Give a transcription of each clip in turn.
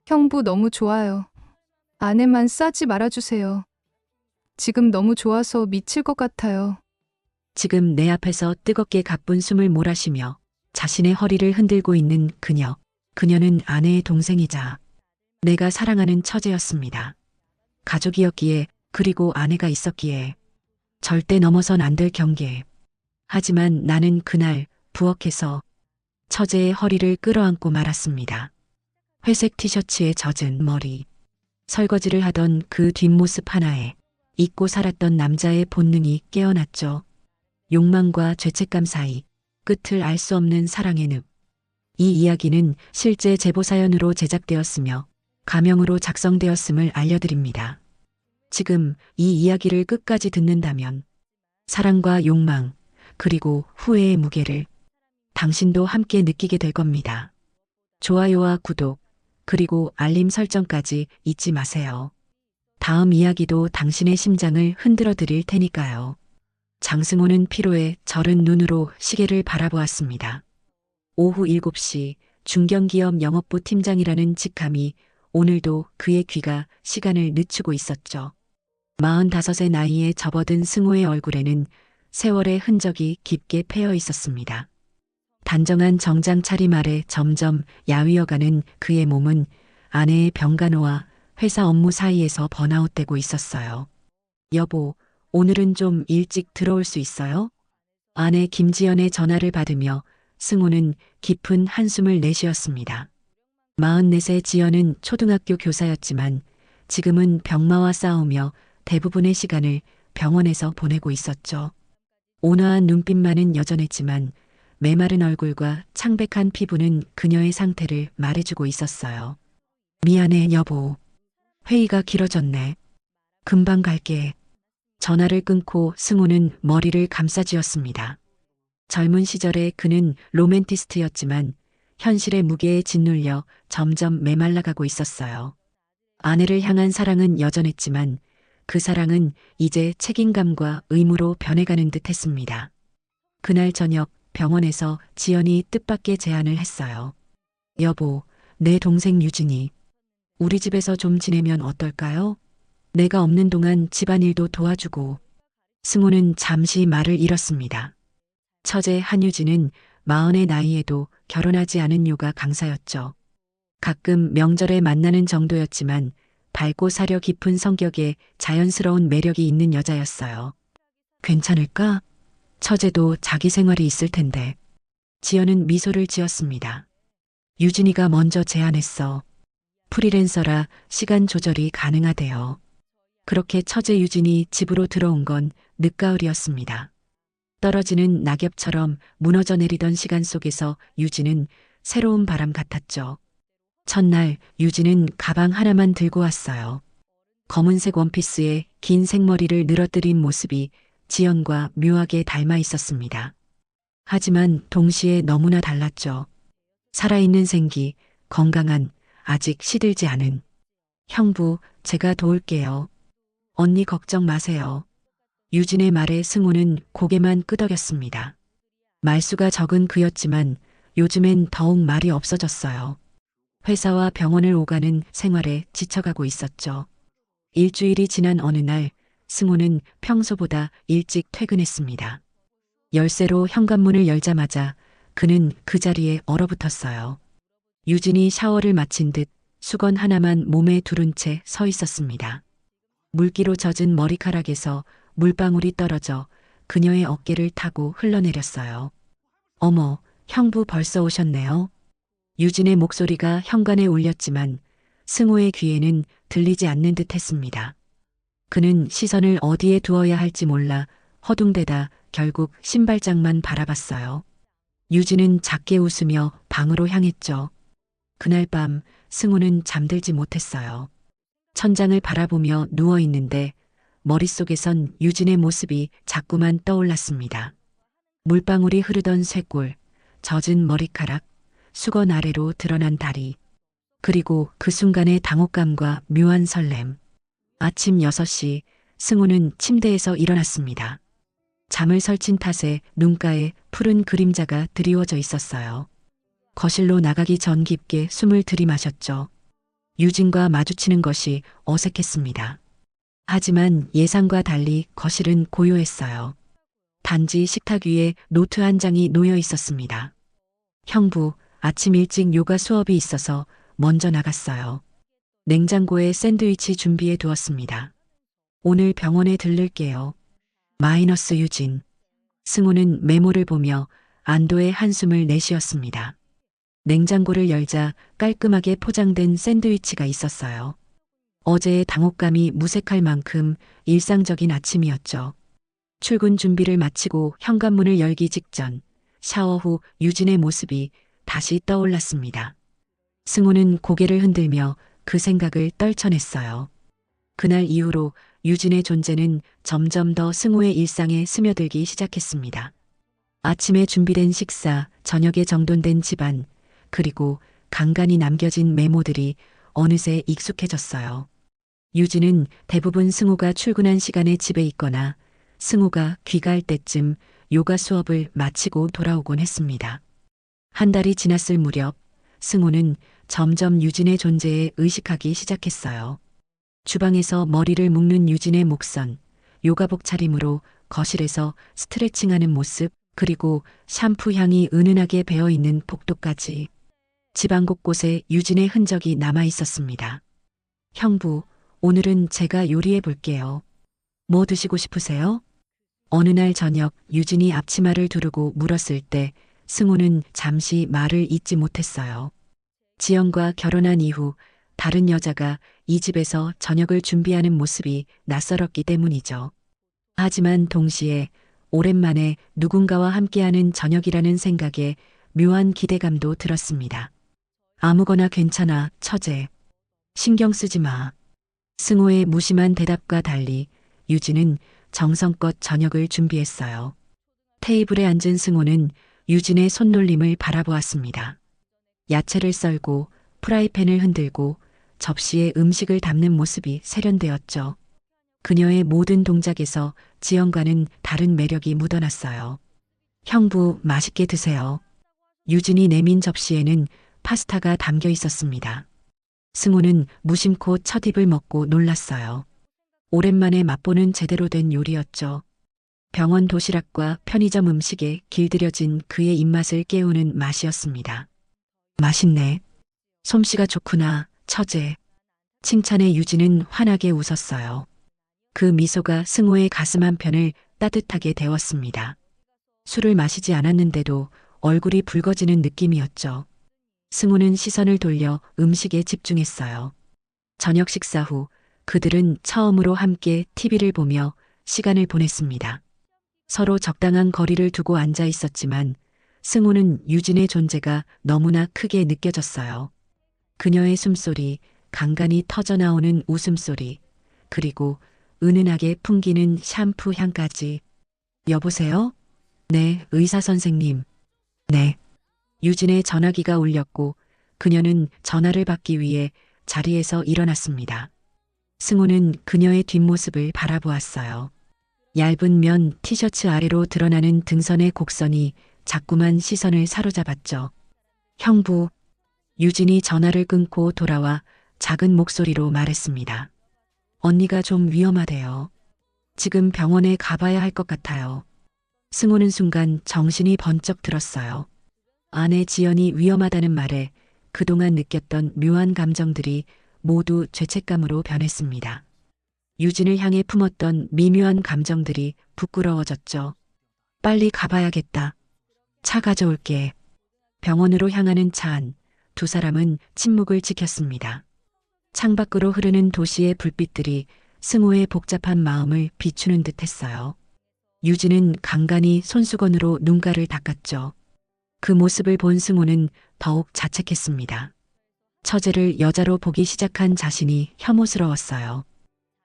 형부 너무 좋아요. 아내만 싸지 말아주세요. 지금 너무 좋아서 미칠 것 같아요. 지금 내 앞에서 뜨겁게 가쁜 숨을 몰아쉬며 자신의 허리를 흔들고 있는 그녀. 그녀는 아내의 동생이자 내가 사랑하는 처제였습니다. 가족이었기에 그리고 아내가 있었기에 절대 넘어선 안 될 경계. 하지만 나는 그날 부엌에서 처제의 허리를 끌어안고 말았습니다. 회색 티셔츠에 젖은 머리, 설거지를 하던 그 뒷모습 하나에 잊고 살았던 남자의 본능이 깨어났죠. 욕망과 죄책감 사이 끝을 알 수 없는 사랑의 늪. 이 이야기는 실제 제보 사연으로 제작되었으며 가명으로 작성되었음을 알려드립니다. 지금 이 이야기를 끝까지 듣는다면 사랑과 욕망, 그리고 후회의 무게를 당신도 함께 느끼게 될 겁니다. 좋아요와 구독, 그리고 알림 설정까지 잊지 마세요. 다음 이야기도 당신의 심장을 흔들어 드릴 테니까요. 장승호는 피로에 절은 눈으로 시계를 바라보았습니다. 오후 7시 중견기업 영업부 팀장이라는 직함이 오늘도 그의 귀가 시간을 늦추고 있었죠. 45의 나이에 접어든 승호의 얼굴에는 세월의 흔적이 깊게 패여 있었습니다. 단정한 정장 차림 아래 점점 야위어가는 그의 몸은 아내의 병간호와 회사 업무 사이에서 번아웃되고 있었어요. 여보, 오늘은 좀 일찍 들어올 수 있어요? 아내 김지연의 전화를 받으며 승호는 깊은 한숨을 내쉬었습니다. 44세 지연은 초등학교 교사였지만 지금은 병마와 싸우며 대부분의 시간을 병원에서 보내고 있었죠. 온화한 눈빛만은 여전했지만 메마른 얼굴과 창백한 피부는 그녀의 상태를 말해주고 있었어요. 미안해, 여보. 회의가 길어졌네. 금방 갈게. 전화를 끊고 승호는 머리를 감싸쥐었습니다. 젊은 시절에 그는 로맨티스트였지만 현실의 무게에 짓눌려 점점 메말라가고 있었어요. 아내를 향한 사랑은 여전했지만 그 사랑은 이제 책임감과 의무로 변해가는 듯 했습니다. 그날 저녁 병원에서 지연이 뜻밖의 제안을 했어요. 여보, 내 동생 유진이 우리 집에서 좀 지내면 어떨까요? 내가 없는 동안 집안일도 도와주고. 승호는 잠시 말을 잃었습니다. 처제 한유진은 40의 나이에도 결혼하지 않은 요가 강사였죠. 가끔 명절에 만나는 정도였지만 밝고 사려 깊은 성격에 자연스러운 매력이 있는 여자였어요. 괜찮을까? 처제도 자기 생활이 있을 텐데. 지연은 미소를 지었습니다. 유진이가 먼저 제안했어. 프리랜서라 시간 조절이 가능하대요. 그렇게 처제 유진이 집으로 들어온 건 늦가을이었습니다. 떨어지는 낙엽처럼 무너져 내리던 시간 속에서 유진은 새로운 바람 같았죠. 첫날 유진은 가방 하나만 들고 왔어요. 검은색 원피스에 긴 생머리를 늘어뜨린 모습이 지연과 묘하게 닮아 있었습니다. 하지만 동시에 너무나 달랐죠. 살아있는 생기, 건강한, 아직 시들지 않은. 형부, 제가 도울게요. 언니 걱정 마세요. 유진의 말에 승호는 고개만 끄덕였습니다. 말수가 적은 그였지만 요즘엔 더욱 말이 없어졌어요. 회사와 병원을 오가는 생활에 지쳐가고 있었죠. 일주일이 지난 어느 날 승호는 평소보다 일찍 퇴근했습니다. 열쇠로 현관문을 열자마자 그는 그 자리에 얼어붙었어요. 유진이 샤워를 마친 듯 수건 하나만 몸에 두른 채 서 있었습니다. 물기로 젖은 머리카락에서 물방울이 떨어져 그녀의 어깨를 타고 흘러내렸어요. 어머, 형부 벌써 오셨네요. 유진의 목소리가 현관에 울렸지만 승호의 귀에는 들리지 않는 듯 했습니다. 그는 시선을 어디에 두어야 할지 몰라 허둥대다 결국 신발장만 바라봤어요. 유진은 작게 웃으며 방으로 향했죠. 그날 밤 승호는 잠들지 못했어요. 천장을 바라보며 누워있는데 머릿속에선 유진의 모습이 자꾸만 떠올랐습니다. 물방울이 흐르던 쇄골, 젖은 머리카락, 수건 아래로 드러난 다리, 그리고 그 순간의 당혹감과 묘한 설렘. 아침 6시 승호는 침대에서 일어났습니다. 잠을 설친 탓에 눈가에 푸른 그림자가 드리워져 있었어요. 거실로 나가기 전 깊게 숨을 들이마셨죠. 유진과 마주치는 것이 어색했습니다. 하지만 예상과 달리 거실은 고요했어요. 단지 식탁 위에 노트 한 장이 놓여 있었습니다. 형부, 아침 일찍 요가 수업이 있어서 먼저 나갔어요. 냉장고에 샌드위치 준비해 두었습니다. 오늘 병원에 들를게요. 마이너스 유진. 승우는 메모를 보며 안도의 한숨을 내쉬었습니다. 냉장고를 열자 깔끔하게 포장된 샌드위치가 있었어요. 어제의 당혹감이 무색할 만큼 일상적인 아침이었죠. 출근 준비를 마치고 현관문을 열기 직전 샤워 후 유진의 모습이 다시 떠올랐습니다. 승우는 고개를 흔들며 그 생각을 떨쳐냈어요. 그날 이후로 유진의 존재는 점점 더 승우의 일상에 스며들기 시작했습니다. 아침에 준비된 식사, 저녁에 정돈된 집안, 그리고 간간히 남겨진 메모들이 어느새 익숙해졌어요. 유진은 대부분 승우가 출근한 시간에 집에 있거나 승우가 귀가할 때쯤 요가 수업을 마치고 돌아오곤 했습니다. 한 달이 지났을 무렵 승우는 점점 유진의 존재에 의식하기 시작했어요. 주방에서 머리를 묶는 유진의 목선, 요가복 차림으로 거실에서 스트레칭하는 모습, 그리고 샴푸 향이 은은하게 배어있는 복도까지. 집안 곳곳에 유진의 흔적이 남아 있었습니다. 형부, 오늘은 제가 요리해 볼게요. 뭐 드시고 싶으세요? 어느 날 저녁 유진이 앞치마를 두르고 물었을 때 승우는 잠시 말을 잇지 못했어요. 지연과 결혼한 이후 다른 여자가 이 집에서 저녁을 준비하는 모습이 낯설었기 때문이죠. 하지만 동시에 오랜만에 누군가와 함께하는 저녁이라는 생각에 묘한 기대감도 들었습니다. 아무거나 괜찮아, 처제. 신경 쓰지 마. 승호의 무심한 대답과 달리 유진은 정성껏 저녁을 준비했어요. 테이블에 앉은 승호는 유진의 손놀림을 바라보았습니다. 야채를 썰고 프라이팬을 흔들고 접시에 음식을 담는 모습이 세련되었죠. 그녀의 모든 동작에서 지연과는 다른 매력이 묻어났어요. 형부, 맛있게 드세요. 유진이 내민 접시에는 파스타가 담겨 있었습니다. 승우는 무심코 첫 입을 먹고 놀랐어요. 오랜만에 맛보는 제대로 된 요리였죠. 병원 도시락과 편의점 음식에 길들여진 그의 입맛을 깨우는 맛이었습니다. 맛있네. 솜씨가 좋구나, 처제. 칭찬에 유진은 환하게 웃었어요. 그 미소가 승우의 가슴 한편을 따뜻하게 데웠습니다. 술을 마시지 않았는데도 얼굴이 붉어지는 느낌이었죠. 승우는 시선을 돌려 음식에 집중했어요. 저녁 식사 후 그들은 처음으로 함께 TV를 보며 시간을 보냈습니다. 서로 적당한 거리를 두고 앉아 있었지만 승우는 유진의 존재가 너무나 크게 느껴졌어요. 그녀의 숨소리, 간간히 터져나오는 웃음소리, 그리고 은은하게 풍기는 샴푸 향까지. 여보세요? 네, 의사 선생님. 네. 유진의 전화기가 울렸고 그녀는 전화를 받기 위해 자리에서 일어났습니다. 승우는 그녀의 뒷모습을 바라보았어요. 얇은 면 티셔츠 아래로 드러나는 등선의 곡선이 자꾸만 시선을 사로잡았죠. 형부. 유진이 전화를 끊고 돌아와 작은 목소리로 말했습니다. 언니가 좀 위험하대요. 지금 병원에 가봐야 할 것 같아요. 승우는 순간 정신이 번쩍 들었어요. 아내 지연이 위험하다는 말에 그동안 느꼈던 묘한 감정들이 모두 죄책감으로 변했습니다. 유진을 향해 품었던 미묘한 감정들이 부끄러워졌죠. 빨리 가봐야겠다. 차 가져올게. 병원으로 향하는 차 안, 두 사람은 침묵을 지켰습니다. 창밖으로 흐르는 도시의 불빛들이 승우의 복잡한 마음을 비추는 듯 했어요. 유진은 간간히 손수건으로 눈가를 닦았죠. 그 모습을 본 승우는 더욱 자책했습니다. 처제를 여자로 보기 시작한 자신이 혐오스러웠어요.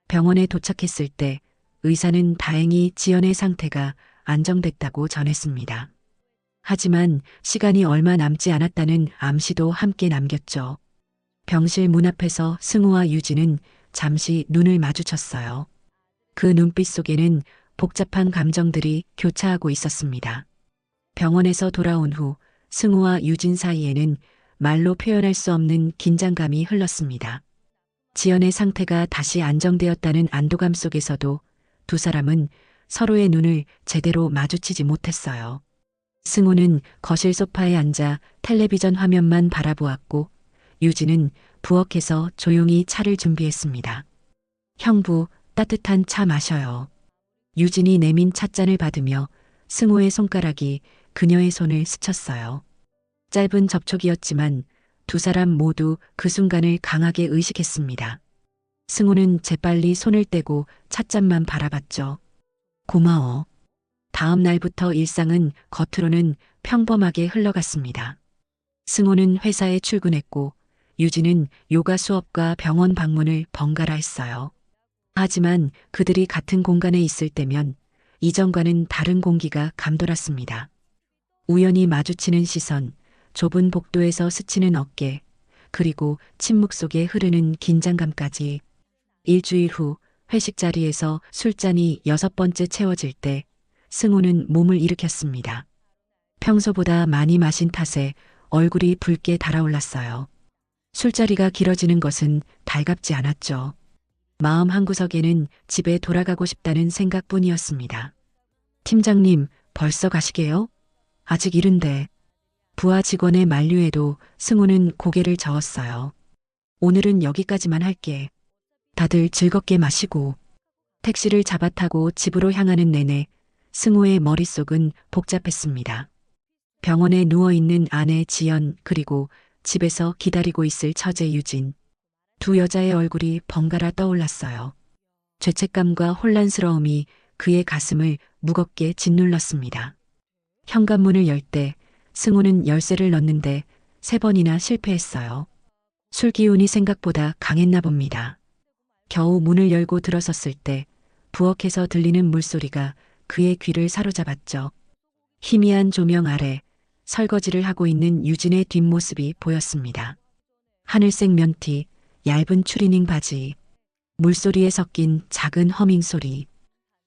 병원에 도착했을 때 의사는 다행히 지연의 상태가 안정됐다고 전했습니다. 하지만 시간이 얼마 남지 않았다는 암시도 함께 남겼죠. 병실 문 앞에서 승우와 유진은 잠시 눈을 마주쳤어요. 그 눈빛 속에는 복잡한 감정들이 교차하고 있었습니다. 병원에서 돌아온 후 승우와 유진 사이에는 말로 표현할 수 없는 긴장감이 흘렀습니다. 지연의 상태가 다시 안정되었다는 안도감 속에서도 두 사람은 서로의 눈을 제대로 마주치지 못했어요. 승우는 거실 소파에 앉아 텔레비전 화면만 바라보았고 유진은 부엌에서 조용히 차를 준비했습니다. 형부, 따뜻한 차 마셔요. 유진이 내민 찻잔을 받으며 승우의 손가락이 그녀의 손을 스쳤어요. 짧은 접촉이었지만 두 사람 모두 그 순간을 강하게 의식했습니다. 승우는 재빨리 손을 떼고 찻잔만 바라봤죠. 고마워. 다음 날부터 일상은 겉으로는 평범하게 흘러갔습니다. 승우는 회사에 출근했고 유진은 요가 수업과 병원 방문을 번갈아 했어요. 하지만 그들이 같은 공간에 있을 때면 이전과는 다른 공기가 감돌았습니다. 우연히 마주치는 시선, 좁은 복도에서 스치는 어깨, 그리고 침묵 속에 흐르는 긴장감까지. 일주일 후 회식 자리에서 술잔이 6번째 채워질 때 승우는 몸을 일으켰습니다. 평소보다 많이 마신 탓에 얼굴이 붉게 달아올랐어요. 술자리가 길어지는 것은 달갑지 않았죠. 마음 한구석에는 집에 돌아가고 싶다는 생각뿐이었습니다. 팀장님, 벌써 가시게요? 아직 이른데. 부하 직원의 만류에도 승우는 고개를 저었어요. 오늘은 여기까지만 할게. 다들 즐겁게 마시고. 택시를 잡아타고 집으로 향하는 내내 승우의 머릿속은 복잡했습니다. 병원에 누워있는 아내 지연 그리고 집에서 기다리고 있을 처제 유진. 두 여자의 얼굴이 번갈아 떠올랐어요. 죄책감과 혼란스러움이 그의 가슴을 무겁게 짓눌렀습니다. 현관문을 열 때 승우는 열쇠를 넣는데 3번이나 실패했어요. 술 기운이 생각보다 강했나 봅니다. 겨우 문을 열고 들어섰을 때 부엌에서 들리는 물소리가 그의 귀를 사로잡았죠. 희미한 조명 아래 설거지를 하고 있는 유진의 뒷모습이 보였습니다. 하늘색 면티, 얇은 추리닝 바지, 물소리에 섞인 작은 허밍 소리.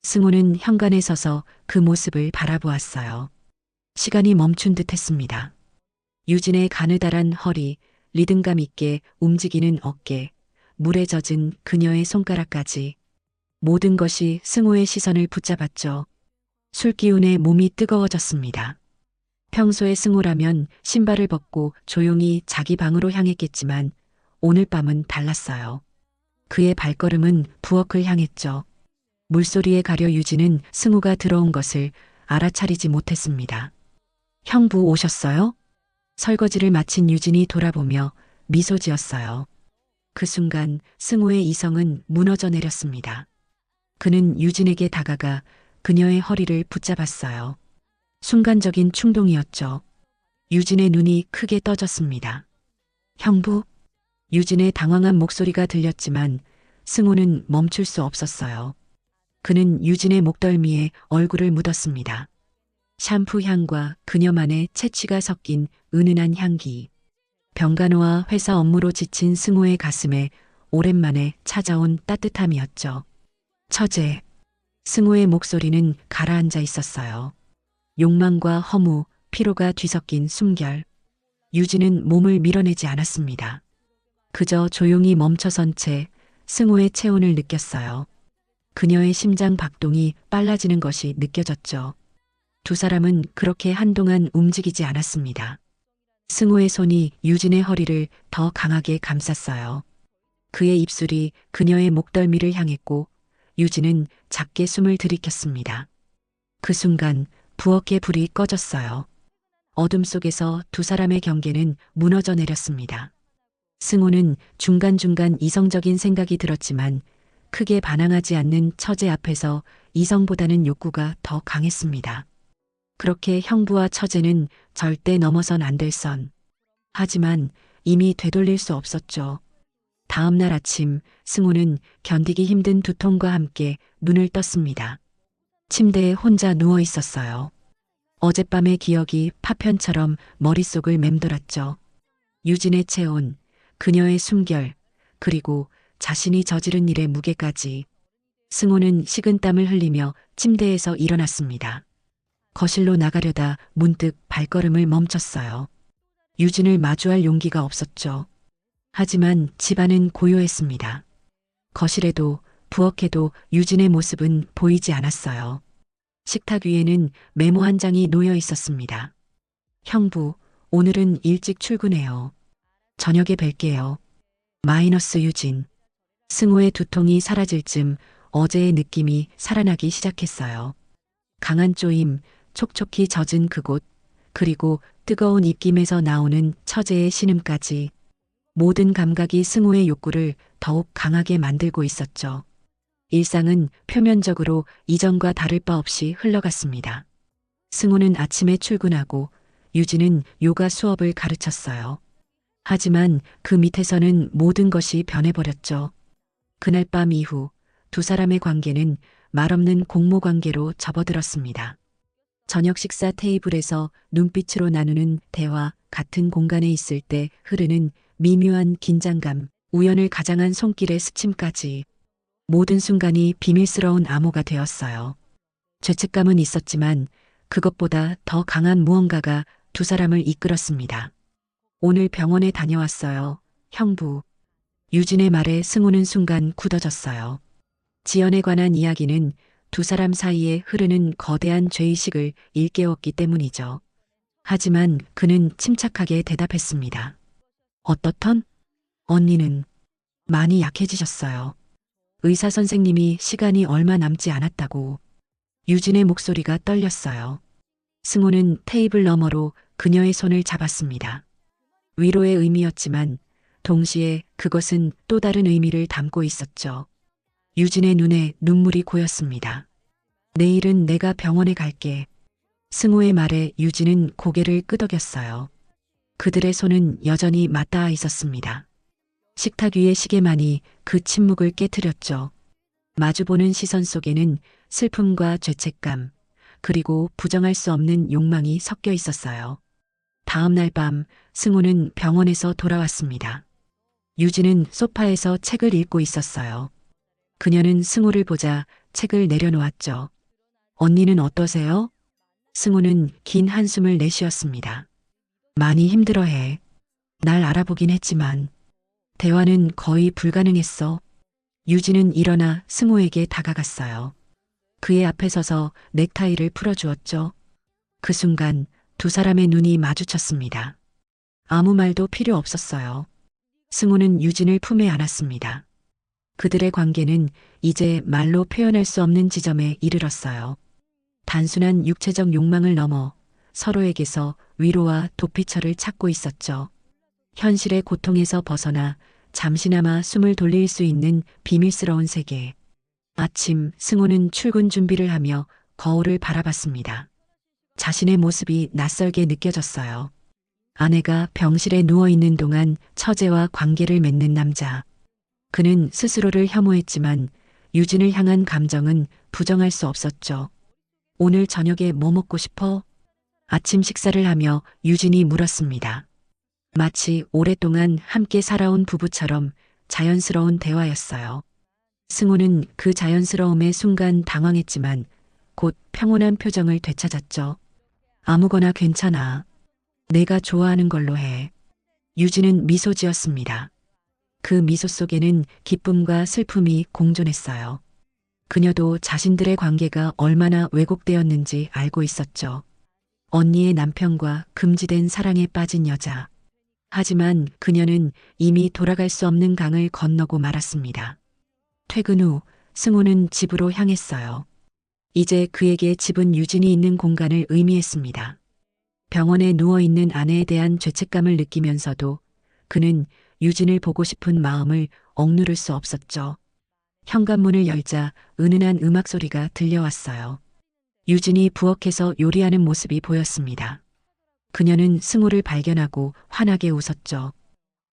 승우는 현관에 서서 그 모습을 바라보았어요. 시간이 멈춘 듯 했습니다. 유진의 가느다란 허리, 리듬감 있게 움직이는 어깨, 물에 젖은 그녀의 손가락까지. 모든 것이 승우의 시선을 붙잡았죠. 술기운에 몸이 뜨거워졌습니다. 평소에 승우라면 신발을 벗고 조용히 자기 방으로 향했겠지만 오늘 밤은 달랐어요. 그의 발걸음은 부엌을 향했죠. 물소리에 가려 유진은 승우가 들어온 것을 알아차리지 못했습니다. 형부 오셨어요? 설거지를 마친 유진이 돌아보며 미소 지었어요. 그 순간 승우의 이성은 무너져 내렸습니다. 그는 유진에게 다가가 그녀의 허리를 붙잡았어요. 순간적인 충동이었죠. 유진의 눈이 크게 떠졌습니다. 형부? 유진의 당황한 목소리가 들렸지만 승우는 멈출 수 없었어요. 그는 유진의 목덜미에 얼굴을 묻었습니다. 샴푸 향과 그녀만의 채취가 섞인 은은한 향기. 병간호와 회사 업무로 지친 승우의 가슴에 오랜만에 찾아온 따뜻함이었죠. 처제. 승우의 목소리는 가라앉아 있었어요. 욕망과 허무, 피로가 뒤섞인 숨결. 유진은 몸을 밀어내지 않았습니다. 그저 조용히 멈춰선 채 승우의 체온을 느꼈어요. 그녀의 심장 박동이 빨라지는 것이 느껴졌죠. 두 사람은 그렇게 한동안 움직이지 않았습니다. 승우의 손이 유진의 허리를 더 강하게 감쌌어요. 그의 입술이 그녀의 목덜미를 향했고 유진은 작게 숨을 들이켰습니다. 그 순간 부엌의 불이 꺼졌어요. 어둠 속에서 두 사람의 경계는 무너져 내렸습니다. 승우는 중간중간 이성적인 생각이 들었지만 크게 반항하지 않는 처제 앞에서 이성보다는 욕구가 더 강했습니다. 그렇게 형부와 처제는 절대 넘어선 안 될 선. 하지만 이미 되돌릴 수 없었죠. 다음 날 아침 승우는 견디기 힘든 두통과 함께 눈을 떴습니다. 침대에 혼자 누워 있었어요. 어젯밤의 기억이 파편처럼 머릿속을 맴돌았죠. 유진의 체온, 그녀의 숨결, 그리고 자신이 저지른 일의 무게까지. 승우는 식은땀을 흘리며 침대에서 일어났습니다. 거실로 나가려다 문득 발걸음을 멈췄어요. 유진을 마주할 용기가 없었죠. 하지만 집안은 고요했습니다. 거실에도 부엌에도 유진의 모습은 보이지 않았어요. 식탁 위에는 메모 한 장이 놓여 있었습니다. 형부, 오늘은 일찍 출근해요. 저녁에 뵐게요. 마이너스 유진. 승호의 두통이 사라질 즈음 어제의 느낌이 살아나기 시작했어요. 강한 쪼임, 촉촉히 젖은 그곳, 그리고 뜨거운 입김에서 나오는 처제의 신음까지 모든 감각이 승호의 욕구를 더욱 강하게 만들고 있었죠. 일상은 표면적으로 이전과 다를 바 없이 흘러갔습니다. 승호는 아침에 출근하고 유진은 요가 수업을 가르쳤어요. 하지만 그 밑에서는 모든 것이 변해버렸죠. 그날 밤 이후 두 사람의 관계는 말없는 공모 관계로 접어들었습니다. 저녁 식사 테이블에서 눈빛으로 나누는 대화, 같은 공간에 있을 때 흐르는 미묘한 긴장감, 우연을 가장한 손길의 스침까지 모든 순간이 비밀스러운 암호가 되었어요. 죄책감은 있었지만 그것보다 더 강한 무언가가 두 사람을 이끌었습니다. 오늘 병원에 다녀왔어요, 형부. 유진의 말에 승호는 순간 굳어졌어요. 지연에 관한 이야기는 두 사람 사이에 흐르는 거대한 죄의식을 일깨웠기 때문이죠. 하지만 그는 침착하게 대답했습니다. 어떻던? 언니는 많이 약해지셨어요. 의사 선생님이 시간이 얼마 남지 않았다고. 유진의 목소리가 떨렸어요. 승호는 테이블 너머로 그녀의 손을 잡았습니다. 위로의 의미였지만 동시에 그것은 또 다른 의미를 담고 있었죠. 유진의 눈에 눈물이 고였습니다. 내일은 내가 병원에 갈게. 승호의 말에 유진은 고개를 끄덕였어요. 그들의 손은 여전히 맞닿아 있었습니다. 식탁 위의 시계만이 그 침묵을 깨트렸죠. 마주보는 시선 속에는 슬픔과 죄책감, 그리고 부정할 수 없는 욕망이 섞여 있었어요. 다음 날 밤 승호는 병원에서 돌아왔습니다. 유진은 소파에서 책을 읽고 있었어요. 그녀는 승호를 보자 책을 내려놓았죠. 언니는 어떠세요? 승호는 긴 한숨을 내쉬었습니다. 많이 힘들어해. 날 알아보긴 했지만 대화는 거의 불가능했어. 유진은 일어나 승호에게 다가갔어요. 그의 앞에 서서 넥타이를 풀어주었죠. 그 순간 두 사람의 눈이 마주쳤습니다. 아무 말도 필요 없었어요. 승호는 유진을 품에 안았습니다. 그들의 관계는 이제 말로 표현할 수 없는 지점에 이르렀어요. 단순한 육체적 욕망을 넘어 서로에게서 위로와 도피처를 찾고 있었죠. 현실의 고통에서 벗어나 잠시나마 숨을 돌릴 수 있는 비밀스러운 세계. 아침 승호는 출근 준비를 하며 거울을 바라봤습니다. 자신의 모습이 낯설게 느껴졌어요. 아내가 병실에 누워있는 동안 처제와 관계를 맺는 남자. 그는 스스로를 혐오했지만 유진을 향한 감정은 부정할 수 없었죠. 오늘 저녁에 뭐 먹고 싶어? 아침 식사를 하며 유진이 물었습니다. 마치 오랫동안 함께 살아온 부부처럼 자연스러운 대화였어요. 승호는 그 자연스러움에 순간 당황했지만 곧 평온한 표정을 되찾았죠. 아무거나 괜찮아. 내가 좋아하는 걸로 해. 유진은 미소 지었습니다. 그 미소 속에는 기쁨과 슬픔이 공존했어요. 그녀도 자신들의 관계가 얼마나 왜곡되었는지 알고 있었죠. 언니의 남편과 금지된 사랑에 빠진 여자. 하지만 그녀는 이미 돌아갈 수 없는 강을 건너고 말았습니다. 퇴근 후 승호는 집으로 향했어요. 이제 그에게 집은 유진이 있는 공간을 의미했습니다. 병원에 누워있는 아내에 대한 죄책감을 느끼면서도 그는 유진을 보고 싶은 마음을 억누를 수 없었죠. 현관문을 열자 은은한 음악 소리가 들려왔어요. 유진이 부엌에서 요리하는 모습이 보였습니다. 그녀는 승호를 발견하고 환하게 웃었죠.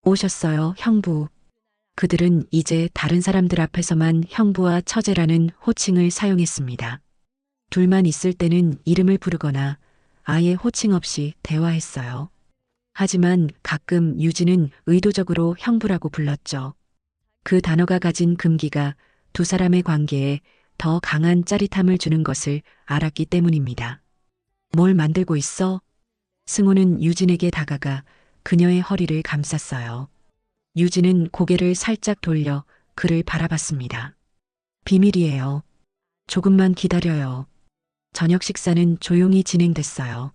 오셨어요, 형부. 그들은 이제 다른 사람들 앞에서만 형부와 처제라는 호칭을 사용했습니다. 둘만 있을 때는 이름을 부르거나 아예 호칭 없이 대화했어요. 하지만 가끔 유진은 의도적으로 형부라고 불렀죠. 그 단어가 가진 금기가 두 사람의 관계에 더 강한 짜릿함을 주는 것을 알았기 때문입니다. 뭘 만들고 있어? 승호는 유진에게 다가가 그녀의 허리를 감쌌어요. 유진은 고개를 살짝 돌려 그를 바라봤습니다. 비밀이에요. 조금만 기다려요. 저녁 식사는 조용히 진행됐어요.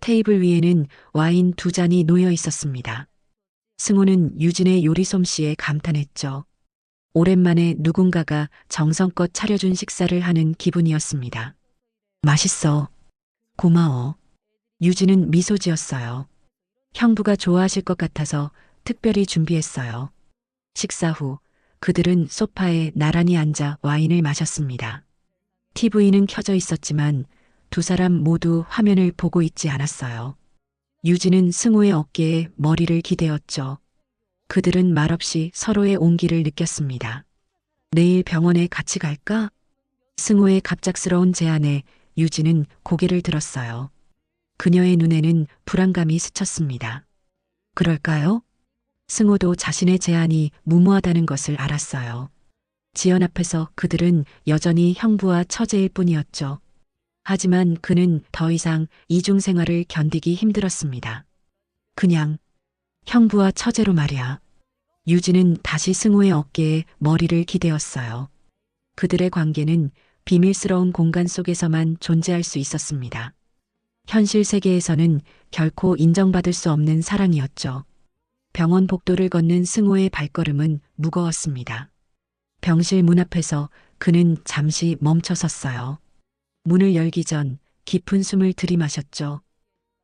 테이블 위에는 와인 2잔이 놓여 있었습니다. 승호는 유진의 요리 솜씨에 감탄했죠. 오랜만에 누군가가 정성껏 차려준 식사를 하는 기분이었습니다. 맛있어. 고마워. 유진은 미소 지었어요. 형부가 좋아하실 것 같아서 특별히 준비했어요. 식사 후 그들은 소파에 나란히 앉아 와인을 마셨습니다. TV는 켜져 있었지만 두 사람 모두 화면을 보고 있지 않았어요. 유진은 승호의 어깨에 머리를 기대었죠. 그들은 말없이 서로의 온기를 느꼈습니다. 내일 병원에 같이 갈까? 승호의 갑작스러운 제안에 유진은 고개를 들었어요. 그녀의 눈에는 불안감이 스쳤습니다. 그럴까요? 승호도 자신의 제안이 무모하다는 것을 알았어요. 지연 앞에서 그들은 여전히 형부와 처제일 뿐이었죠. 하지만 그는 더 이상 이중 생활을 견디기 힘들었습니다. 그냥 형부와 처제로 말이야. 유진은 다시 승호의 어깨에 머리를 기대었어요. 그들의 관계는 비밀스러운 공간 속에서만 존재할 수 있었습니다. 현실 세계에서는 결코 인정받을 수 없는 사랑이었죠. 병원 복도를 걷는 승호의 발걸음은 무거웠습니다. 병실 문 앞에서 그는 잠시 멈춰 섰어요. 문을 열기 전 깊은 숨을 들이마셨죠.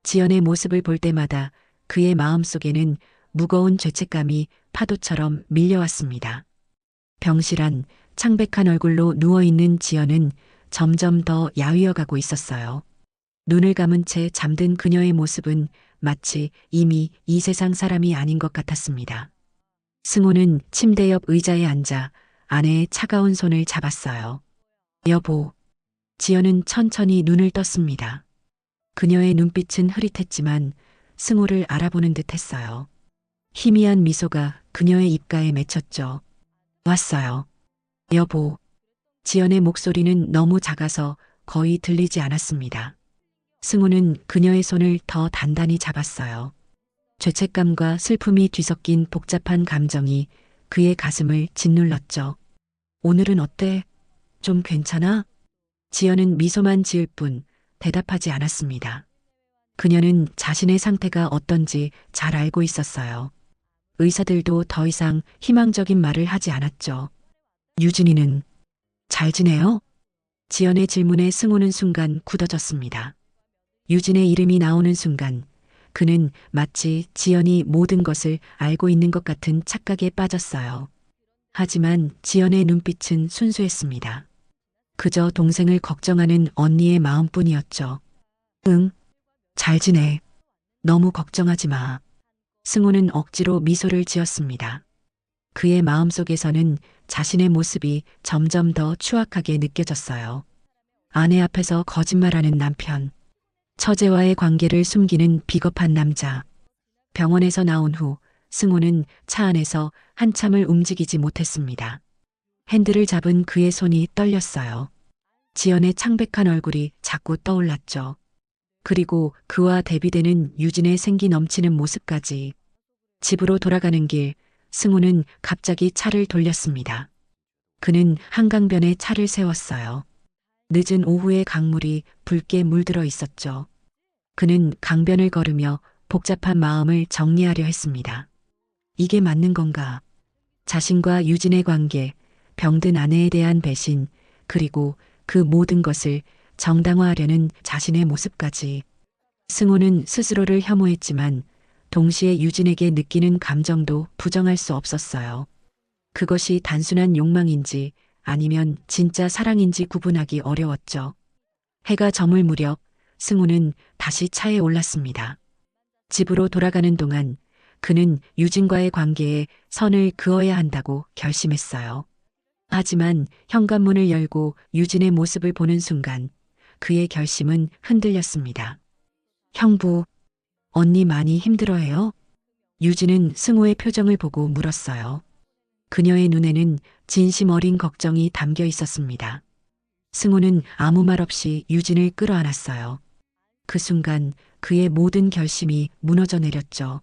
지연의 모습을 볼 때마다 그의 마음속에는 무거운 죄책감이 파도처럼 밀려왔습니다. 병실 안 창백한 얼굴로 누워있는 지연은 점점 더 야위어가고 있었어요. 눈을 감은 채 잠든 그녀의 모습은 마치 이미 이 세상 사람이 아닌 것 같았습니다. 승호는 침대 옆 의자에 앉아 아내의 차가운 손을 잡았어요. 여보. 지연은 천천히 눈을 떴습니다. 그녀의 눈빛은 흐릿했지만 승호를 알아보는 듯 했어요. 희미한 미소가 그녀의 입가에 맺혔죠. 왔어요. 여보. 지연의 목소리는 너무 작아서 거의 들리지 않았습니다. 승호는 그녀의 손을 더 단단히 잡았어요. 죄책감과 슬픔이 뒤섞인 복잡한 감정이 그의 가슴을 짓눌렀죠. 오늘은 어때? 좀 괜찮아? 지연은 미소만 지을 뿐 대답하지 않았습니다. 그녀는 자신의 상태가 어떤지 잘 알고 있었어요. 의사들도 더 이상 희망적인 말을 하지 않았죠. 유진이는 잘 지내요? 지연의 질문에 승호는 순간 굳어졌습니다. 유진의 이름이 나오는 순간 그는 마치 지연이 모든 것을 알고 있는 것 같은 착각에 빠졌어요. 하지만 지연의 눈빛은 순수했습니다. 그저 동생을 걱정하는 언니의 마음뿐이었죠. 응, 잘 지내. 너무 걱정하지 마. 승호는 억지로 미소를 지었습니다. 그의 마음속에서는 자신의 모습이 점점 더 추악하게 느껴졌어요. 아내 앞에서 거짓말하는 남편. 처제와의 관계를 숨기는 비겁한 남자. 병원에서 나온 후 승호는 차 안에서 한참을 움직이지 못했습니다. 핸들을 잡은 그의 손이 떨렸어요. 지연의 창백한 얼굴이 자꾸 떠올랐죠. 그리고 그와 대비되는 유진의 생기 넘치는 모습까지. 집으로 돌아가는 길, 승호는 갑자기 차를 돌렸습니다. 그는 한강변에 차를 세웠어요. 늦은 오후의 강물이 붉게 물들어 있었죠. 그는 강변을 걸으며 복잡한 마음을 정리하려 했습니다. 이게 맞는 건가? 자신과 유진의 관계, 병든 아내에 대한 배신, 그리고 그 모든 것을 정당화하려는 자신의 모습까지. 승호는 스스로를 혐오했지만 동시에 유진에게 느끼는 감정도 부정할 수 없었어요. 그것이 단순한 욕망인지 아니면 진짜 사랑인지 구분하기 어려웠죠. 해가 저물 무렵 승우는 다시 차에 올랐습니다. 집으로 돌아가는 동안 그는 유진과의 관계에 선을 그어야 한다고 결심했어요. 하지만 현관문을 열고 유진의 모습을 보는 순간 그의 결심은 흔들렸습니다. 형부, 언니 많이 힘들어해요? 유진은 승우의 표정을 보고 물었어요. 그녀의 눈에는 진심 어린 걱정이 담겨 있었습니다. 승우는 아무 말 없이 유진을 끌어안았어요. 그 순간 그의 모든 결심이 무너져 내렸죠.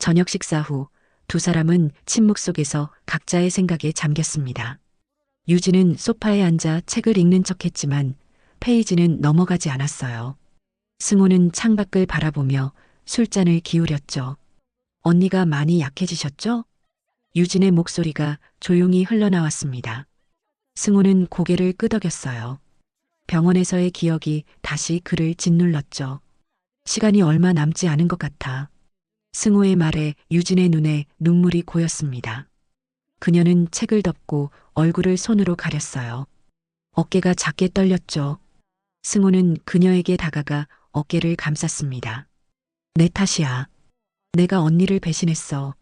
저녁 식사 후 두 사람은 침묵 속에서 각자의 생각에 잠겼습니다. 유진은 소파에 앉아 책을 읽는 척했지만 페이지는 넘어가지 않았어요. 승호는 창밖을 바라보며 술잔을 기울였죠. 언니가 많이 약해지셨죠? 유진의 목소리가 조용히 흘러나왔습니다. 승호는 고개를 끄덕였어요. 병원에서의 기억이 다시 그를 짓눌렀죠. 시간이 얼마 남지 않은 것 같아. 승호의 말에 유진의 눈에 눈물이 고였습니다. 그녀는 책을 덮고 얼굴을 손으로 가렸어요. 어깨가 작게 떨렸죠. 승호는 그녀에게 다가가 어깨를 감쌌습니다. 내 탓이야. 내가 언니를 배신했어.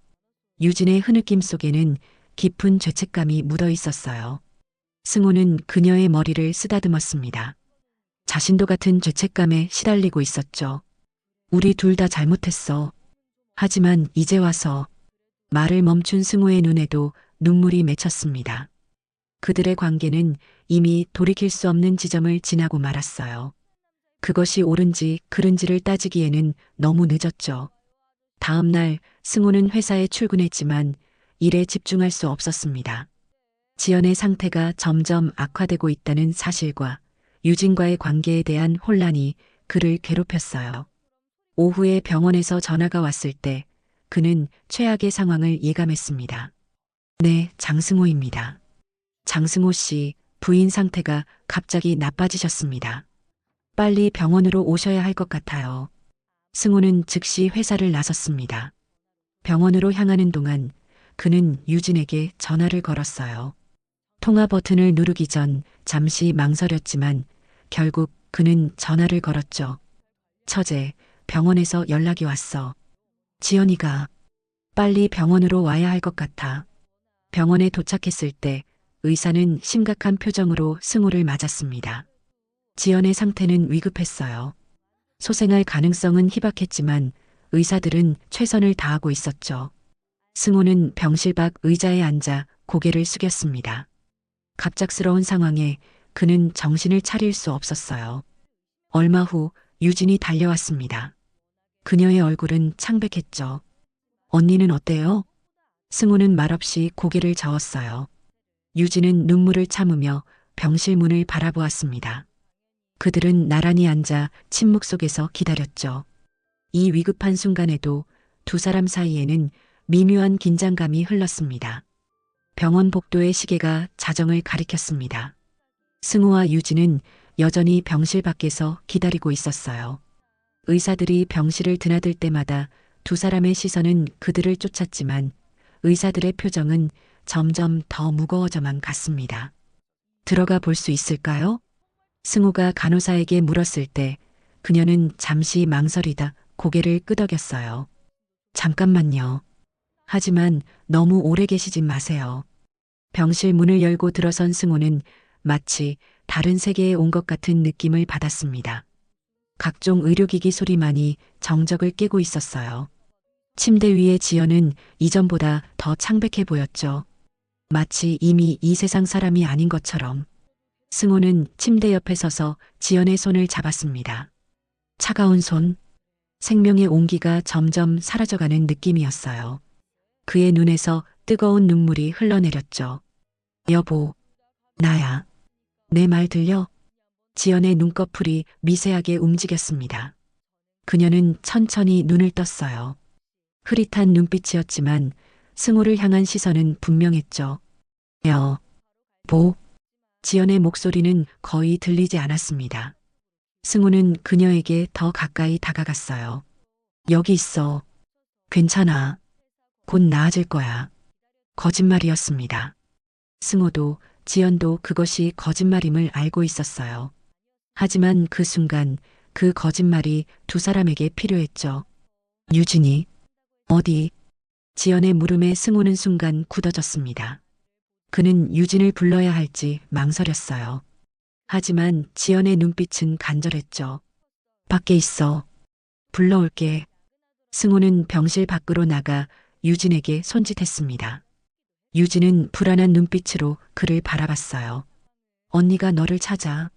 유진의 흐느낌 속에는 깊은 죄책감이 묻어 있었어요. 승호는 그녀의 머리를 쓰다듬었습니다. 자신도 같은 죄책감에 시달리고 있었죠. 우리 둘 다 잘못했어. 하지만 이제 와서 말을 멈춘 승호의 눈에도 눈물이 맺혔습니다. 그들의 관계는 이미 돌이킬 수 없는 지점을 지나고 말았어요. 그것이 옳은지 그른지를 따지기에는 너무 늦었죠. 다음 날 승호는 회사에 출근했지만 일에 집중할 수 없었습니다. 지연의 상태가 점점 악화되고 있다는 사실과 유진과의 관계에 대한 혼란이 그를 괴롭혔어요. 오후에 병원에서 전화가 왔을 때 그는 최악의 상황을 예감했습니다. 네, 장승호입니다. 장승호 씨, 부인 상태가 갑자기 나빠지셨습니다. 빨리 병원으로 오셔야 할 것 같아요. 승호는 즉시 회사를 나섰습니다. 병원으로 향하는 동안 그는 유진에게 전화를 걸었어요. 통화 버튼을 누르기 전 잠시 망설였지만 결국 그는 전화를 걸었죠. 처제, 병원에서 연락이 왔어. 지연이가 빨리 병원으로 와야 할 것 같아. 병원에 도착했을 때 의사는 심각한 표정으로 승호를 맞았습니다. 지연의 상태는 위급했어요. 소생할 가능성은 희박했지만 의사들은 최선을 다하고 있었죠. 승호는 병실 밖 의자에 앉아 고개를 숙였습니다. 갑작스러운 상황에 그는 정신을 차릴 수 없었어요. 얼마 후 유진이 달려왔습니다. 그녀의 얼굴은 창백했죠. 언니는 어때요? 승호는 말없이 고개를 저었어요. 유진은 눈물을 참으며 병실 문을 바라보았습니다. 그들은 나란히 앉아 침묵 속에서 기다렸죠. 이 위급한 순간에도 두 사람 사이에는 미묘한 긴장감이 흘렀습니다. 병원 복도의 시계가 자정을 가리켰습니다. 승호와 유진은 여전히 병실 밖에서 기다리고 있었어요. 의사들이 병실을 드나들 때마다 두 사람의 시선은 그들을 쫓았지만 의사들의 표정은 점점 더 무거워져만 갔습니다. 들어가 볼 수 있을까요? 승호가 간호사에게 물었을 때 그녀는 잠시 망설이다 고개를 끄덕였어요. 잠깐만요. 하지만 너무 오래 계시진 마세요. 병실 문을 열고 들어선 승호는 마치 다른 세계에 온 것 같은 느낌을 받았습니다. 각종 의료기기 소리만이 정적을 깨고 있었어요. 침대 위의 지연은 이전보다 더 창백해 보였죠. 마치 이미 이 세상 사람이 아닌 것처럼. 승호는 침대 옆에 서서 지연의 손을 잡았습니다. 차가운 손, 생명의 온기가 점점 사라져가는 느낌이었어요. 그의 눈에서 뜨거운 눈물이 흘러내렸죠. 여보, 나야. 내 말 들려? 지연의 눈꺼풀이 미세하게 움직였습니다. 그녀는 천천히 눈을 떴어요. 흐릿한 눈빛이었지만 승호를 향한 시선은 분명했죠. 여보. 지연의 목소리는 거의 들리지 않았습니다. 승호는 그녀에게 더 가까이 다가갔어요. 여기 있어. 괜찮아. 곧 나아질 거야. 거짓말이었습니다. 승호도 지연도 그것이 거짓말임을 알고 있었어요. 하지만 그 순간 그 거짓말이 두 사람에게 필요했죠. 유진이 어디? 지연의 물음에 승호는 순간 굳어졌습니다. 그는 유진을 불러야 할지 망설였어요. 하지만 지연의 눈빛은 간절했죠. 밖에 있어. 불러올게. 승호는 병실 밖으로 나가 유진에게 손짓했습니다. 유진은 불안한 눈빛으로 그를 바라봤어요. 언니가 너를 찾아.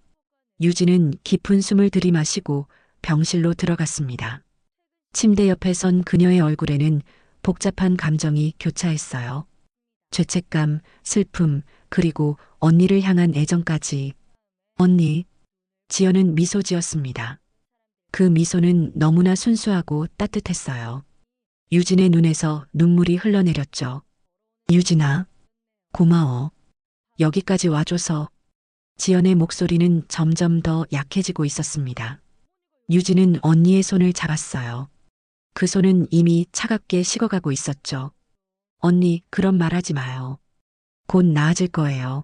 유진은 깊은 숨을 들이마시고 병실로 들어갔습니다. 침대 옆에 선 그녀의 얼굴에는 복잡한 감정이 교차했어요. 죄책감, 슬픔, 그리고 언니를 향한 애정까지. 언니. 지연은 미소 지었습니다. 그 미소는 너무나 순수하고 따뜻했어요. 유진의 눈에서 눈물이 흘러내렸죠. 유진아, 고마워. 여기까지 와줘서. 지연의 목소리는 점점 더 약해지고 있었습니다. 유진은 언니의 손을 잡았어요. 그 손은 이미 차갑게 식어가고 있었죠. 언니, 그런 말 하지 마요. 곧 나아질 거예요.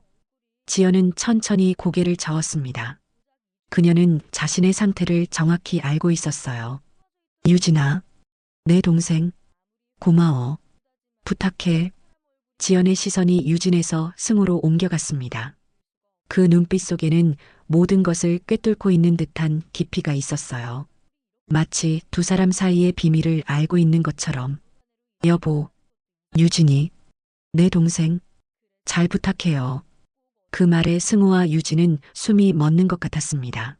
지연은 천천히 고개를 저었습니다. 그녀는 자신의 상태를 정확히 알고 있었어요. 유진아, 내 동생, 고마워. 부탁해. 지연의 시선이 유진에서 승우로 옮겨갔습니다. 그 눈빛 속에는 모든 것을 꿰뚫고 있는 듯한 깊이가 있었어요. 마치 두 사람 사이의 비밀을 알고 있는 것처럼. 여보, 유진이, 내 동생, 잘 부탁해요. 그 말에 승우와 유진은 숨이 멎는 것 같았습니다.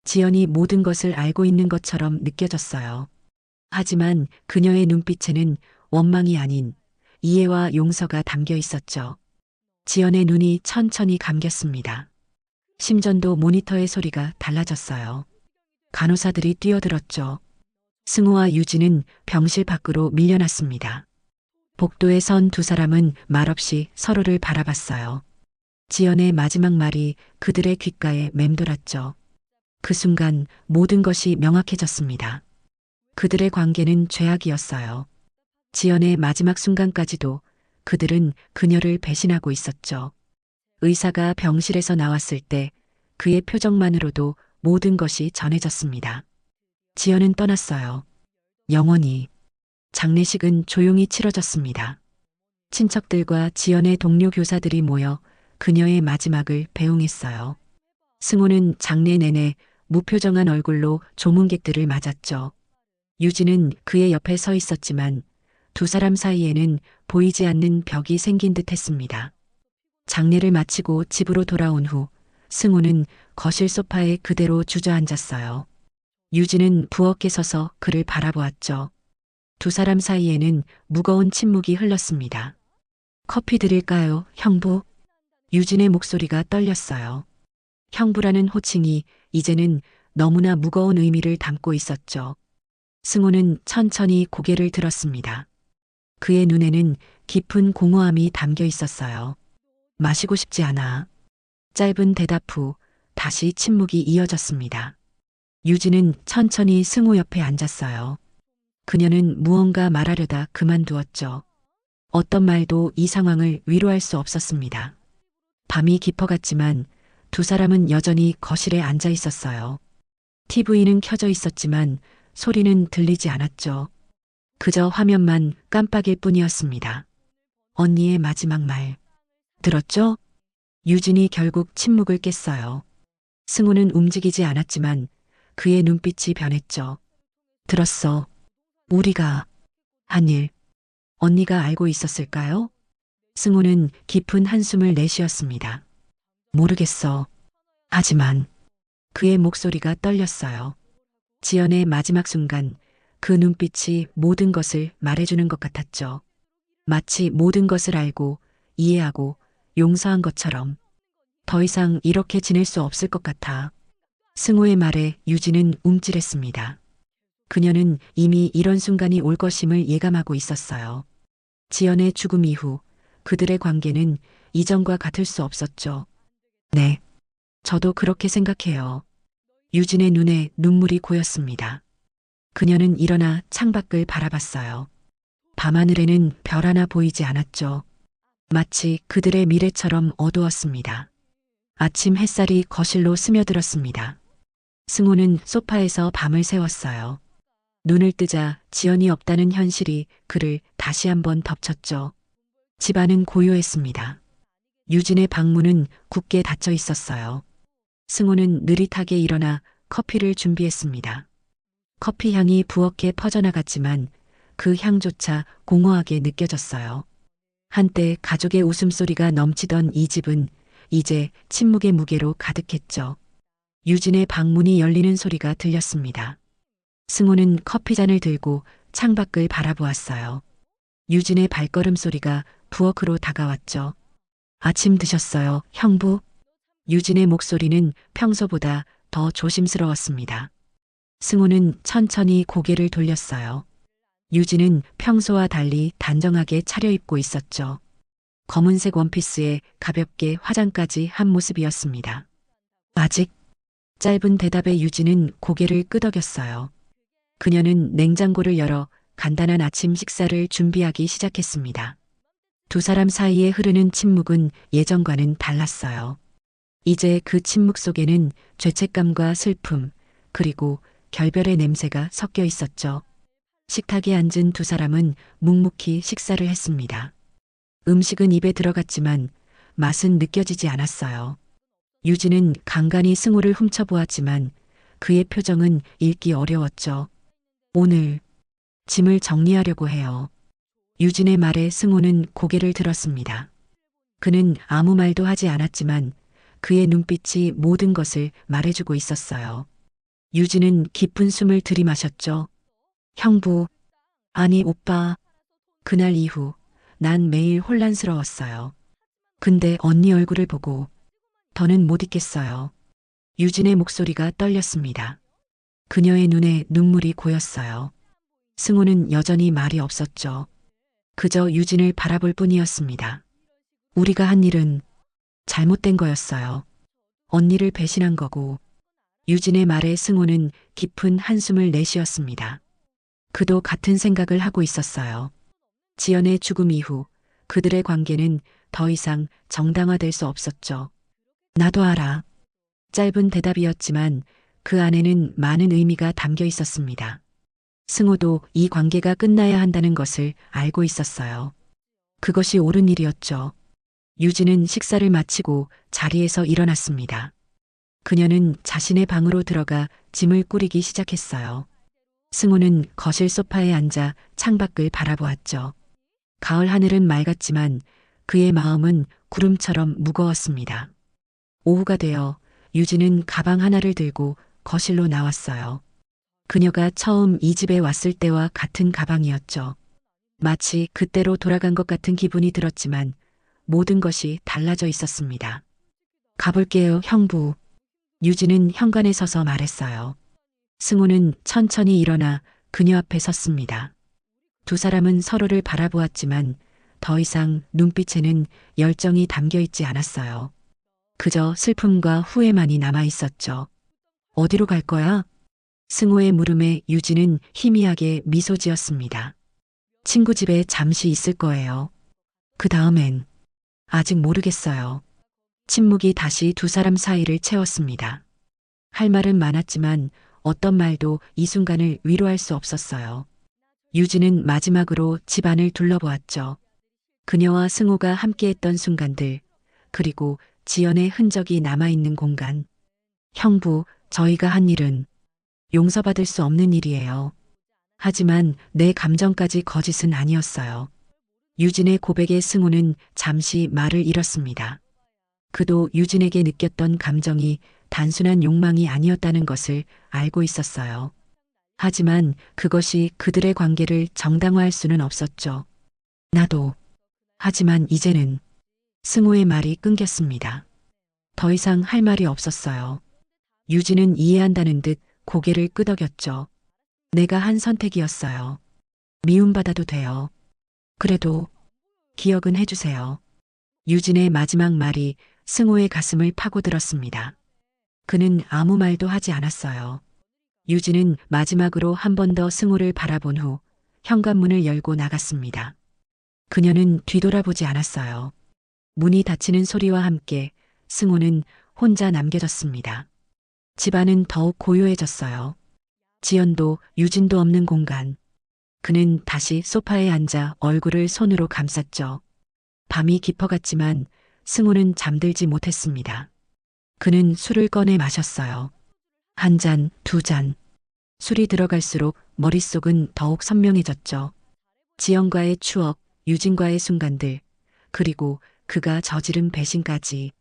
지연이 모든 것을 알고 있는 것처럼 느껴졌어요. 하지만 그녀의 눈빛에는 원망이 아닌 이해와 용서가 담겨 있었죠. 지연의 눈이 천천히 감겼습니다. 심전도 모니터의 소리가 달라졌어요. 간호사들이 뛰어들었죠. 승우와 유진은 병실 밖으로 밀려났습니다. 복도에 선 두 사람은 말없이 서로를 바라봤어요. 지연의 마지막 말이 그들의 귓가에 맴돌았죠. 그 순간 모든 것이 명확해졌습니다. 그들의 관계는 죄악이었어요. 지연의 마지막 순간까지도 그들은 그녀를 배신하고 있었죠. 의사가 병실에서 나왔을 때 그의 표정만으로도 모든 것이 전해졌습니다. 지연은 떠났어요. 영원히. 장례식은 조용히 치러졌습니다. 친척들과 지연의 동료 교사들이 모여 그녀의 마지막을 배웅했어요. 승호는 장례 내내 무표정한 얼굴로 조문객들을 맞았죠. 유진은 그의 옆에 서 있었지만 두 사람 사이에는 보이지 않는 벽이 생긴 듯 했습니다. 장례를 마치고 집으로 돌아온 후 승우는 거실 소파에 그대로 주저앉았어요. 유진은 부엌에 서서 그를 바라보았죠. 두 사람 사이에는 무거운 침묵이 흘렀습니다. 커피 드릴까요, 형부? 유진의 목소리가 떨렸어요. 형부라는 호칭이 이제는 너무나 무거운 의미를 담고 있었죠. 승우는 천천히 고개를 들었습니다. 그의 눈에는 깊은 공허함이 담겨 있었어요. 마시고 싶지 않아. 짧은 대답 후 다시 침묵이 이어졌습니다. 유진은 천천히 승우 옆에 앉았어요. 그녀는 무언가 말하려다 그만두었죠. 어떤 말도 이 상황을 위로할 수 없었습니다. 밤이 깊어갔지만 두 사람은 여전히 거실에 앉아 있었어요. TV는 켜져 있었지만 소리는 들리지 않았죠. 그저 화면만 깜빡일 뿐이었습니다. 언니의 마지막 말. 들었죠? 유진이 결국 침묵을 깼어요. 승우는 움직이지 않았지만 그의 눈빛이 변했죠. 들었어. 우리가 한 일. 언니가 알고 있었을까요? 승우는 깊은 한숨을 내쉬었습니다. 모르겠어. 하지만 그의 목소리가 떨렸어요. 지연의 마지막 순간 그 눈빛이 모든 것을 말해주는 것 같았죠. 마치 모든 것을 알고 이해하고 용서한 것처럼. 더 이상 이렇게 지낼 수 없을 것 같아. 승우의 말에 유진은 움찔했습니다. 그녀는 이미 이런 순간이 올 것임을 예감하고 있었어요. 지연의 죽음 이후 그들의 관계는 이전과 같을 수 없었죠. 네, 저도 그렇게 생각해요. 유진의 눈에 눈물이 고였습니다. 그녀는 일어나 창밖을 바라봤어요. 밤하늘에는 별 하나 보이지 않았죠. 마치 그들의 미래처럼 어두웠습니다. 아침 햇살이 거실로 스며들었습니다. 승우는 소파에서 밤을 새웠어요. 눈을 뜨자 지연이 없다는 현실이 그를 다시 한번 덮쳤죠. 집안은 고요했습니다. 유진의 방문은 굳게 닫혀 있었어요. 승우는 느릿하게 일어나 커피를 준비했습니다. 커피 향이 부엌에 퍼져나갔지만 그 향조차 공허하게 느껴졌어요. 한때 가족의 웃음소리가 넘치던 이 집은 이제 침묵의 무게로 가득했죠. 유진의 방문이 열리는 소리가 들렸습니다. 승우는 커피잔을 들고 창밖을 바라보았어요. 유진의 발걸음 소리가 부엌으로 다가왔죠. 아침 드셨어요, 형부? 유진의 목소리는 평소보다 더 조심스러웠습니다. 승호는 천천히 고개를 돌렸어요. 유진은 평소와 달리 단정하게 차려입고 있었죠. 검은색 원피스에 가볍게 화장까지 한 모습이었습니다. 아직? 짧은 대답에 유진은 고개를 끄덕였어요. 그녀는 냉장고를 열어 간단한 아침 식사를 준비하기 시작했습니다. 두 사람 사이에 흐르는 침묵은 예전과는 달랐어요. 이제 그 침묵 속에는 죄책감과 슬픔, 그리고 결별의 냄새가 섞여 있었죠. 식탁에 앉은 두 사람은 묵묵히 식사를 했습니다. 음식은 입에 들어갔지만 맛은 느껴지지 않았어요. 유진은 간간히 승호를 훔쳐보았지만 그의 표정은 읽기 어려웠죠. 오늘 짐을 정리하려고 해요. 유진의 말에 승호는 고개를 들었습니다. 그는 아무 말도 하지 않았지만 그의 눈빛이 모든 것을 말해주고 있었어요. 유진은 깊은 숨을 들이마셨죠. 형부, 아니 오빠. 그날 이후 난 매일 혼란스러웠어요. 근데 언니 얼굴을 보고 더는 못 있겠어요. 유진의 목소리가 떨렸습니다. 그녀의 눈에 눈물이 고였어요. 승호는 여전히 말이 없었죠. 그저 유진을 바라볼 뿐이었습니다. 우리가 한 일은 잘못된 거였어요. 언니를 배신한 거고. 유진의 말에 승호는 깊은 한숨을 내쉬었습니다. 그도 같은 생각을 하고 있었어요. 지연의 죽음 이후 그들의 관계는 더 이상 정당화될 수 없었죠. 나도 알아. 짧은 대답이었지만 그 안에는 많은 의미가 담겨 있었습니다. 승호도 이 관계가 끝나야 한다는 것을 알고 있었어요. 그것이 옳은 일이었죠. 유진은 식사를 마치고 자리에서 일어났습니다. 그녀는 자신의 방으로 들어가 짐을 꾸리기 시작했어요. 승호는 거실 소파에 앉아 창밖을 바라보았죠. 가을 하늘은 맑았지만 그의 마음은 구름처럼 무거웠습니다. 오후가 되어 유진은 가방 하나를 들고 거실로 나왔어요. 그녀가 처음 이 집에 왔을 때와 같은 가방이었죠. 마치 그때로 돌아간 것 같은 기분이 들었지만 모든 것이 달라져 있었습니다. 가볼게요, 형부. 유진은 현관에 서서 말했어요. 승호는 천천히 일어나 그녀 앞에 섰습니다. 두 사람은 서로를 바라보았지만 더 이상 눈빛에는 열정이 담겨 있지 않았어요. 그저 슬픔과 후회만이 남아 있었죠. 어디로 갈 거야? 승호의 물음에 유진은 희미하게 미소 지었습니다. 친구 집에 잠시 있을 거예요. 그 다음엔 아직 모르겠어요. 침묵이 다시 두 사람 사이를 채웠습니다. 할 말은 많았지만 어떤 말도 이 순간을 위로할 수 없었어요. 유진은 마지막으로 집안을 둘러보았죠. 그녀와 승호가 함께했던 순간들, 그리고 지연의 흔적이 남아있는 공간. 형부, 저희가 한 일은 용서받을 수 없는 일이에요. 하지만 내 감정까지 거짓은 아니었어요. 유진의 고백에 승호는 잠시 말을 잃었습니다. 그도 유진에게 느꼈던 감정이 단순한 욕망이 아니었다는 것을 알고 있었어요. 하지만 그것이 그들의 관계를 정당화할 수는 없었죠. 나도. 하지만 이제는 승호의 말이 끊겼습니다. 더 이상 할 말이 없었어요. 유진은 이해한다는 듯 고개를 끄덕였죠. 내가 한 선택이었어요. 미움받아도 돼요. 그래도 기억은 해주세요. 유진의 마지막 말이 승호의 가슴을 파고들었습니다. 그는 아무 말도 하지 않았어요. 유진은 마지막으로 한 번 더 승호를 바라본 후 현관문을 열고 나갔습니다. 그녀는 뒤돌아보지 않았어요. 문이 닫히는 소리와 함께 승호는 혼자 남겨졌습니다. 집안은 더욱 고요해졌어요. 지연도 유진도 없는 공간. 그는 다시 소파에 앉아 얼굴을 손으로 감쌌죠. 밤이 깊어갔지만 승호는 잠들지 못했습니다. 그는 술을 꺼내 마셨어요. 한 잔, 두 잔. 술이 들어갈수록 머릿속은 더욱 선명해졌죠. 지연과의 추억, 유진과의 순간들, 그리고 그가 저지른 배신까지.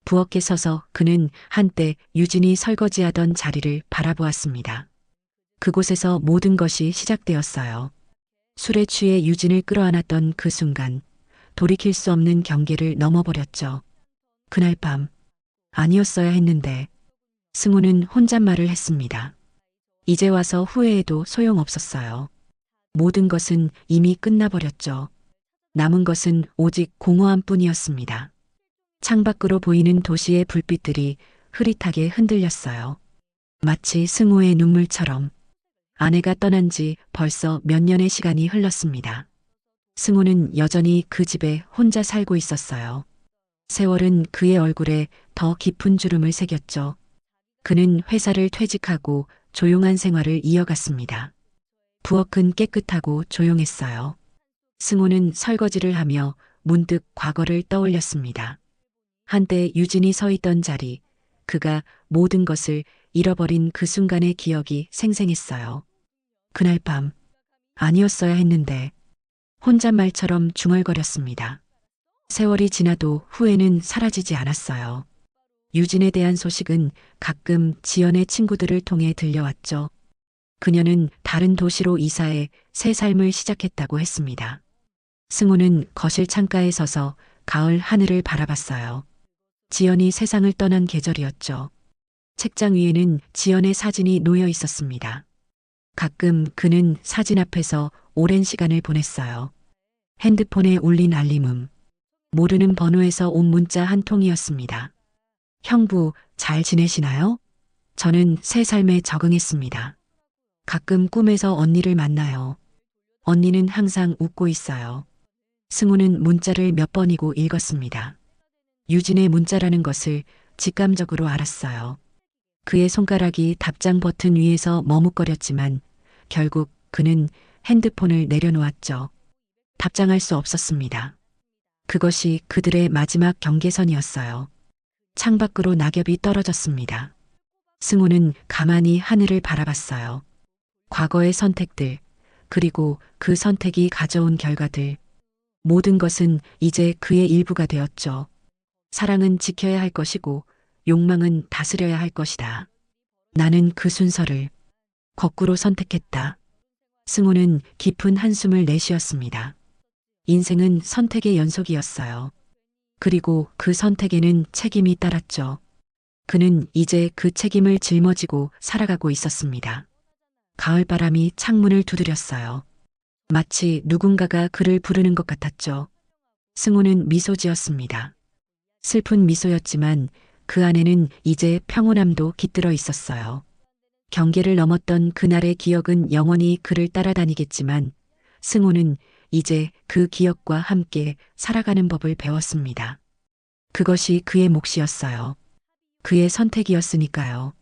부엌에 서서 그는 한때 유진이 설거지하던 자리를 바라보았습니다. 그곳에서 모든 것이 시작되었어요. 술에 취해 유진을 끌어안았던 그 순간 돌이킬 수 없는 경계를 넘어버렸죠. 그날 밤 아니었어야 했는데 승우는 혼잣말을 했습니다. 이제 와서 후회해도 소용없었어요. 모든 것은 이미 끝나버렸죠. 남은 것은 오직 공허함 뿐이었습니다. 창밖으로 보이는 도시의 불빛들이 흐릿하게 흔들렸어요. 마치 승우의 눈물처럼. 아내가 떠난 지 벌써 몇 년의 시간이 흘렀습니다. 승우는 여전히 그 집에 혼자 살고 있었어요. 세월은 그의 얼굴에 더 깊은 주름을 새겼죠. 그는 회사를 퇴직하고 조용한 생활을 이어갔습니다. 부엌은 깨끗하고 조용했어요. 승우는 설거지를 하며 문득 과거를 떠올렸습니다. 한때 유진이 서 있던 자리, 그가 모든 것을 잃어버린 그 순간의 기억이 생생했어요. 그날 밤 아니었어야 했는데 혼잣말처럼 중얼거렸습니다. 세월이 지나도 후회는 사라지지 않았어요. 유진에 대한 소식은 가끔 지연의 친구들을 통해 들려왔죠. 그녀는 다른 도시로 이사해 새 삶을 시작했다고 했습니다. 승우는 거실 창가에 서서 가을 하늘을 바라봤어요. 지연이 세상을 떠난 계절이었죠. 책장 위에는 지연의 사진이 놓여 있었습니다. 가끔 그는 사진 앞에서 오랜 시간을 보냈어요. 핸드폰에 울린 알림음. 모르는 번호에서 온 문자 한 통이었습니다. 형부, 잘 지내시나요? 저는 새 삶에 적응했습니다. 가끔 꿈에서 언니를 만나요. 언니는 항상 웃고 있어요. 승우는 문자를 몇 번이고 읽었습니다. 유진의 문자라는 것을 직감적으로 알았어요. 그의 손가락이 답장 버튼 위에서 머뭇거렸지만 결국 그는 핸드폰을 내려놓았죠. 답장할 수 없었습니다. 그것이 그들의 마지막 경계선이었어요. 창밖으로 낙엽이 떨어졌습니다. 승우는 가만히 하늘을 바라봤어요. 과거의 선택들, 그리고 그 선택이 가져온 결과들. 모든 것은 이제 그의 일부가 되었죠. 사랑은 지켜야 할 것이고 욕망은 다스려야 할 것이다. 나는 그 순서를 거꾸로 선택했다. 승우는 깊은 한숨을 내쉬었습니다. 인생은 선택의 연속이었어요. 그리고 그 선택에는 책임이 따랐죠. 그는 이제 그 책임을 짊어지고 살아가고 있었습니다. 가을바람이 창문을 두드렸어요. 마치 누군가가 그를 부르는 것 같았죠. 승우는 미소 지었습니다. 슬픈 미소였지만 그 안에는 이제 평온함도 깃들어 있었어요. 경계를 넘었던 그날의 기억은 영원히 그를 따라다니겠지만 승우는 이제 그 기억과 함께 살아가는 법을 배웠습니다. 그것이 그의 몫이었어요. 그의 선택이었으니까요.